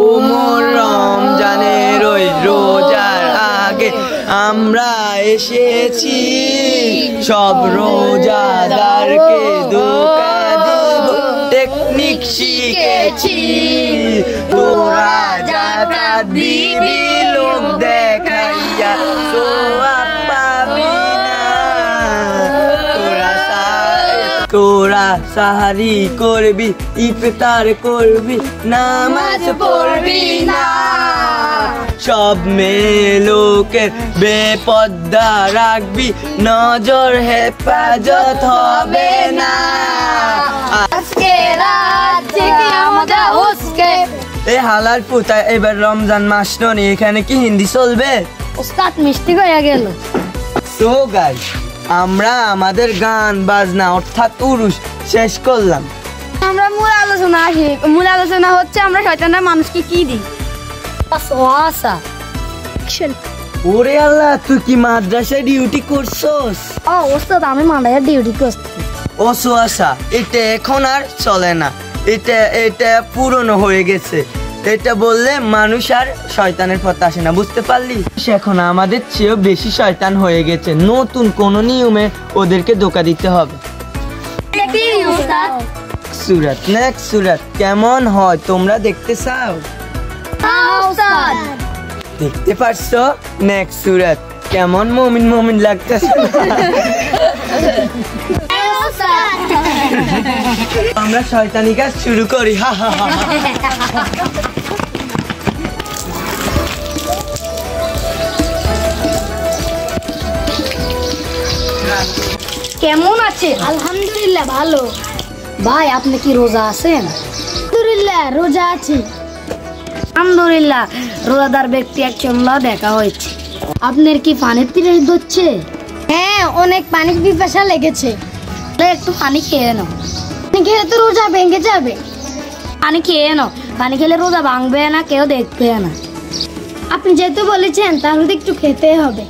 ওমর রমজানের ওই রোজার আগে আমরা এসেছি সব রোজাদারকে ধোঁকা দেব টেকনিক শিখেছি তোরা যাকাত দিবি লোক দেখাইয়া সোয়াব পাবি না তোরা সাহারি করবি ইফতার করবি নামাজ পড়বি না সব মেয়ে লোকের বেপর্দা রাখবি নজর হেফাজত হবে না আজকে রাত থেকে আমরা উসকে এ হালাল পুতা এবার রমজান মাস নয় এখানে কি হিন্দি চলবে উস্তাদ মিষ্টি হয়ে গেল সো গাইস আমরা আমাদের গান বাজনা অর্থাৎ উরুস শেষ করলাম আমরা মূল আলোচনা হচ্ছে আমরা শয়তানের মানুষকে কি দিই ওয়াসা ওরে আল্লাহ তুই কি মাদ্রাসায় ডিউটি করছস ও ওস্তাদ আমি মাদ্রাসায় ডিউটি করছি ওসোয়াশা এটা এখন আর চলে না এটা পুরনো হয়ে গেছে এটা বললে মানুষ আর শয়তানের পথে আসে না বুঝতে পারলি এখন আমাদের চেয়েও বেশি শয়তান হয়ে গেছে নতুন কোন নিয়মে ওদেরকে ধোঁকা দিতে হবে সুরাত নেক্সট সুরাত কেমন হয় তোমরা দেখতে চাও দেখতে পারছো নেক্সট সুরাত কেমন মুমিন মুমিন লাগতেছে আমরা শয়তানি কাজ শুরু করি হা হা হা কেমন আছে আলহামদুলিল্লাহ ভালো ভাই আপনি কি রোজা আছেন আলহামদুলিল্লাহ রোজা আছি আলহামদুলিল্লাহ রোজাদার ব্যক্তি একজন দেখা হয়েছে আপনার কি পানির পিপাসা ধরছে হ্যাঁ অনেক পানির পিপাসা লেগেছে একটু পানি খেয়ে নাও পানি খেলে তো রোজা ভেঙে যাবে পানি খেয়ে নাও পানি খেলে রোজা ভাঙবে না কেউ দেখবে না আপনি যেহেতু বলেছেন তাহলে তো একটু খেতে হবে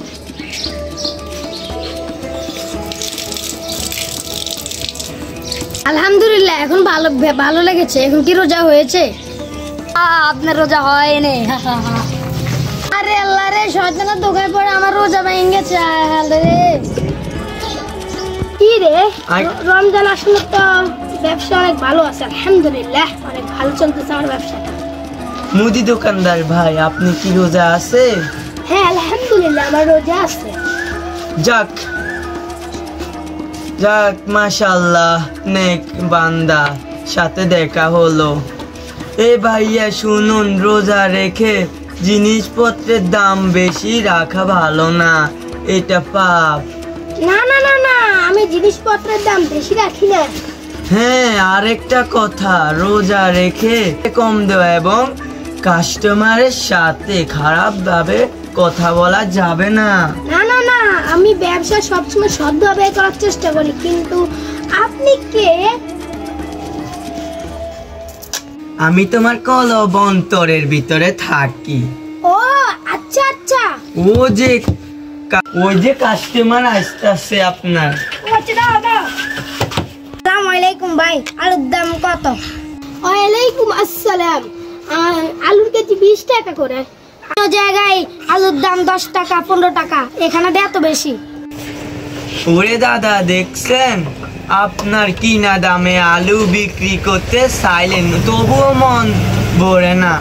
আলহামদুলিল্লাহ এখন ভালো লেগেছে এখন কি রোজা হয়েছে আপনার রোজা হয়নি আরে আল্লাহ রে শয়তানের ধোঁকায় পড়ে আমার রোজা ভেঙে গেছে কি রে রমজান আসলে তো ব্যবসা অনেক ভালো আছে আলহামদুলিল্লাহ অনেক ভালো চলতেছে আমার ব্যবসা মুদি দোকানদার ভাই আপনি কি রোজা আছে হ্যাঁ আলহামদুলিল্লাহ আমার রোজা আছে যাক যাক মাশাআল্লাহ নেক বান্দা সাথে দেখা হলো এ ভাইয়া শুনুন রোজা রেখে জিনিসপত্রের দাম বেশি রাখা ভালো না এটা পাপ না না না না আমি জিনিসপত্রের দাম বেশি রাখি না হ্যাঁ আরেকটা কথা রোজা রেখে কম দেওয়া এবং কাস্টমারের সাথে খারাপ ভাবে কথা বলা যাবে না না না না আমি ব্যবসা সবসময় সৎভাবে করার চেষ্টা করি কিন্তু আপনি কে আমি তোমার কলব অন্তরের ভিতরে থাকি ও আচ্ছা আচ্ছা ওই যে কাস্টমার আসতেছে আপনার আচ্ছা দাও দাও আসসালামু আলাইকুম ভাই আলুর দাম কত ওয়ালাইকুম আসসালাম আলুর কেজি 20 টাকা করে অন্য জায়গায় আলুর দাম 10 টাকা 15 টাকা এখানে এত বেশি ওরে দাদা দেখছেন আপনার কিনা দামে আলু বিক্রি করতে চাইলেন তবুও মন ভরে না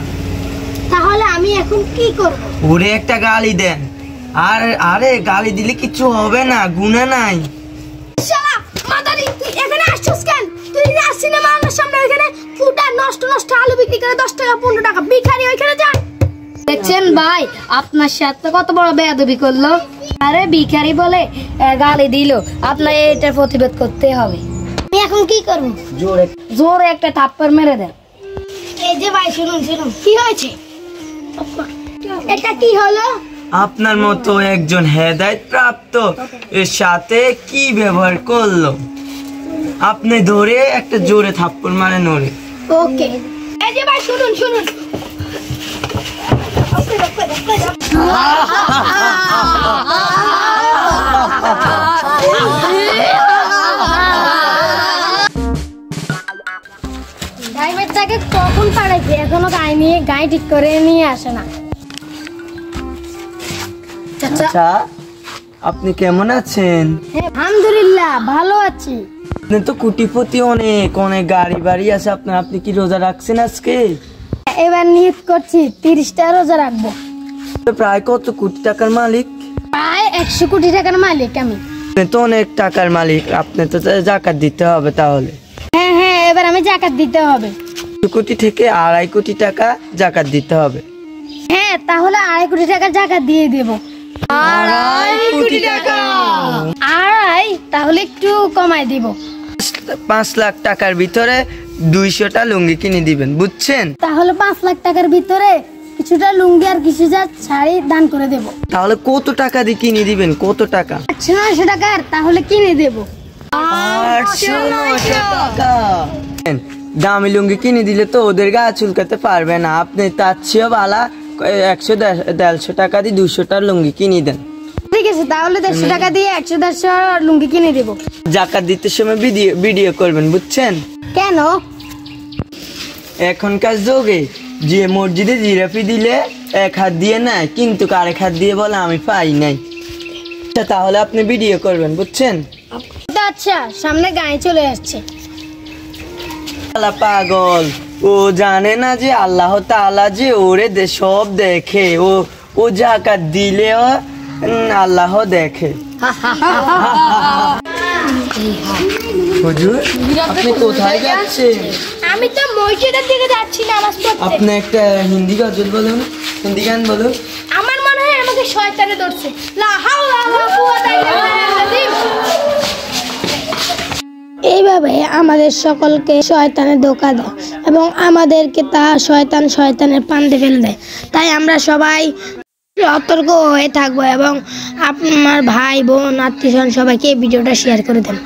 তাহলে আমি এখন কি করব ওরে একটা গালি দেন আরে গালি দিলে কিছু হবে না গুনাহ নাই শালা মাদারি তুই এখানে আসছিস কেন তুই না সিনেমা হলের সামনে এখানে ফুটা নষ্ট আলু বিক্রি করে 10 টাকা 15 টাকা ভিখারি ওইখানে যান দেখছেন ভাই আপনার সাথে কত বড় বেয়াদবি করলো আরে ভিখারি বলে গালি দিল আপনার এটার প্রতিবাদ করতে হবে আমি এখন কি করব জোরে একটা থাপ্পড় মেরে দেন এই যে ভাই শুনুন কি হয়েছে এটা কি হলো আপনার মতো একজন হেদায়েত প্রাপ্ত এর সাথে কি ব্যবহার করলো আপনি ধরে একটা জোরে থাপ্পড় মারেন ওরে ওকে এই যে ভাই শুনুন ডাইমের থেকে কখন পাড়াই এখনো গায়ে ঠিক করে নিয়ে আসে না। চাচা, আচ্ছা, আপনি কেমন আছেন? আলহামদুলিল্লাহ ভালো আছি। আপনি তো কোটিপতি, অনেক অনেক গাড়ি বাড়ি আছে আপনার। আপনি কি রোজা রাখছেন আজকে? এবার নিয়ত করছি 30টা রোজা রাখবো। প্রায় কত কোটি টাকার মালিক? প্রায় 100 কোটি টাকার মালিক আমি। আপনি তো অনেক টাকার মালিক, আপনি তো জাকাত দিতে হবে তাহলে। হ্যাঁ হ্যাঁ, এবার আমি জাকাত দিতে হবে। 2 কোটি থেকে 2.5 কোটি টাকা জাকাত দিতে হবে। হ্যাঁ, তাহলে 2.5 কোটি টাকা জাকাত দিয়ে দেব। 2.5 কোটি টাকা? তাহলে একটু কমাই দিব। 5 লাখ টাকার ভিতরে 200টা লুঙ্গি কিনে দিবেন, বুঝছেন? তাহলে 5 লাখ টাকার ভিতরে কিছুটা লুঙ্গি আর কিছুটা শাড়ি দান করে দেব। তাহলে কত টাকা দিয়ে কিনে দিবেন? কত টাকা? 800-900 টাকার তাহলে কিনে দেব। 800-900 টাকা? দামি লুঙ্গি কিনে দিলে তো ওদের গা চুলকাতে পারবে না। আপনি তার চেয়েও ভালো 100-150 টাকা দিয়ে 200টা লুঙ্গি কিনে দেন। ঠিক আছে, তাহলে 150 টাকা দিয়ে 100-150 লুঙ্গি কিনে দেব। জাকাত দিতে সময় ভিডিও করবেন, বুঝছেন? কেন? এখনকার যুগে যে মসজিদে জিরাফি দিলে 1 হাত দিয়ে নেয়, কিন্তু আরেক হাত দিয়ে বলে আমি পাই নাই। তাহলে আপনি ভিডিও করবেন, বুঝছেন? আচ্ছা, সামনে গায়ে চলে আসছে। আল্লাহ পাগল, ও জানে না যে আল্লাহ তাআলা যে ওরে সব দেখে। ও জাকাত দিলেও আল্লাহ দেখে। হুজুর, আপনি কোথায় যাচ্ছেন? আমি তো মসজিদের দিকে যাচ্ছি নামাজ পড়তে। আপনি একটা হিন্দি গজল বলুন, হিন্দি গান বলুন। আমার মনে হয় আমাকে শয়তানে ধরছে। লা হাওলা ওয়ালা কুওয়াতা ইল্লা বিল্লাহ। এইভাবে আমাদের সকলকে শয়তানে ধোঁকা দেয় এবং আমাদেরকে শয়তানের পান্তে ফেলে দেয়। তাই আমরা সবাই সতর্ক হয়ে থাকবো এবং আপনার ভাই বোন আত্মীয়স্বজন সবাইকে এই ভিডিওটা শেয়ার করে দেন।